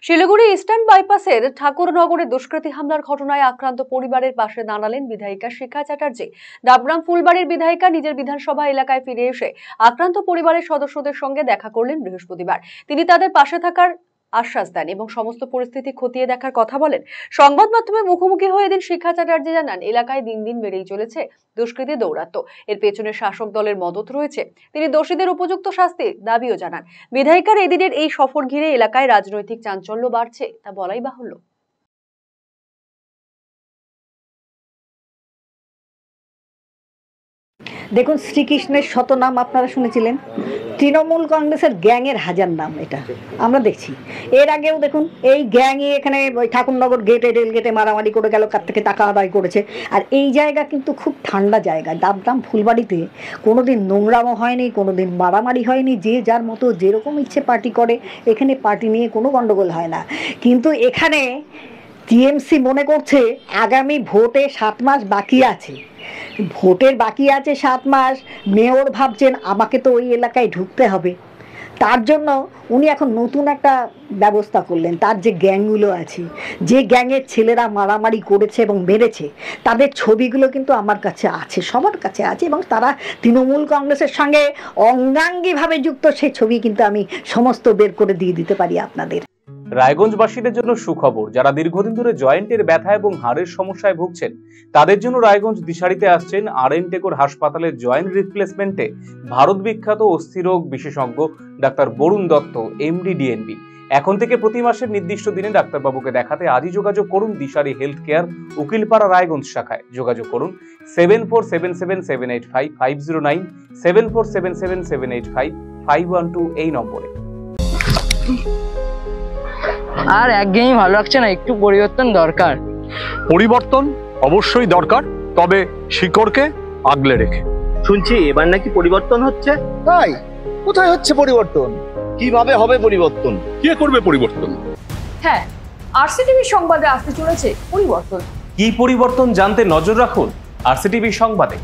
Siliguri eastern বাইপাসের ঠাকুরনগরে দুষ্কৃতী হামলার ঘটনায় আক্রান্ত পরিবারের পাশে দাঁড়ালেন বিধায়িকা শিখা চ্যাটার্জি। ডাবগ্রাম ফুলবাড়ির বিধায়িকা নিজের বিধানসভা এলাকায় ফিরে এসে আক্রান্ত পরিবারের সদস্যদের সঙ্গে দেখা করলেন বৃহস্পতিবার। তিনি তাদের পাশে থাকার আশ্বাস দেন এবং সমস্ত পরিস্থিতি খতিয়ে দেখার কথা বলেন। সংবাদ মাধ্যমের মুখোমুখি হয়ে এদিন শিখা চ্যাটার্জি জানান, এলাকায় দিন দিন বেড়েই চলেছে দুষ্কৃতী দৌরাত্ম্য। এর পেছনে শাসক দলের মদত রয়েছে। তিনি দোষীদের উপযুক্ত শাস্তির দাবিও জানান। বিধায়িকার এদিনের এই সফর ঘিরে এলাকায় রাজনৈতিক চাঞ্চল্য বাড়ছে তা বলাই বাহুল্য। দেখুন, শ্রীকৃষ্ণের শত নাম আপনারা শুনেছিলেন, তৃণমূল কংগ্রেসের গ্যাংয়ের হাজার নাম এটা আমরা দেখছি। এর আগেও দেখুন এই গ্যাংই এখানে ওই ঠাকুরনগর গেটে রেল গেটে মারামারি করে গেল, কার থেকে টাকা আদায় করেছে। আর এই জায়গা কিন্তু খুব ঠান্ডা জায়গা। ডাবগ্রাম ফুলবাড়িতে কোনোদিন নোংরামো হয়নি, কোনোদিন মারামারি হয়নি। যে যার মতো যেরকম ইচ্ছে পার্টি করে, এখানে পার্টি নিয়ে কোনো গণ্ডগোল হয় না। কিন্তু এখানে টিএমসি মনে করছে আগামী ভোটে 7 মাস বাকি আছে, ভোটের বাকি আছে 7 মাস। মেয়র ভাবছেন আমাকে তো ওই এলাকায় ঢুকতে হবে, তার জন্য উনি এখন নতুন একটা ব্যবস্থা করলেন। তার যে গ্যাংগুলো আছে, যে গ্যাংয়ের ছেলেরা মারামারি করেছে এবং মেরেছে, তাদের ছবিগুলো কিন্তু আমার কাছে আছে, সবার কাছে আছে, এবং তারা তৃণমূল কংগ্রেসের সঙ্গে অঙ্গাঙ্গিভাবে যুক্ত। সেই ছবি কিন্তু আমি সমস্ত বের করে দিয়ে দিতে পারি আপনাদের। রায়গঞ্জবাসীদের জন্য সুখবর। যারা দীর্ঘদিন ধরে জয়েন্টের ব্যথা এবং হাড়ের সমস্যায় ভুগছেন, তাদের জন্য রায়গঞ্জ দিশারিতে আসছেন আর.এন. টেকোর হাসপাতালের জয়েন্ট রিপ্লেসমেন্টে ভারত বিখ্যাত অস্থিরোগ বিশেষজ্ঞ doctor Barun Dutta, MD, DNB. এখন থেকে প্রতি মাসের নির্দিষ্ট দিনে ডাক্তারবাবুকে দেখাতে আজই যোগাযোগ করুন দিশারি হেলথ কেয়ার, উকিলপাড়া, রায়গঞ্জ শাখায়। যোগাযোগ করুন 7477785509, 7477785512 এই নম্বরে। আর একঘেয়েমি ভালো লাগছে না, একটু পরিবর্তন দরকার। পরিবর্তন অবশ্যই দরকার, তবে শিকড়কে আগলে রেখে। শুনছি এবার নাকি পরিবর্তন হচ্ছে। তাই? কোথায় হচ্ছে পরিবর্তন? কিভাবে হবে পরিবর্তন? কে করবে পরিবর্তন? হ্যাঁ, আরসিটিভি সংবাদে আসতে চলেছে পরিবর্তন। কি পরিবর্তন জানতে নজর রাখুন আরসিটিভি সংবাদে।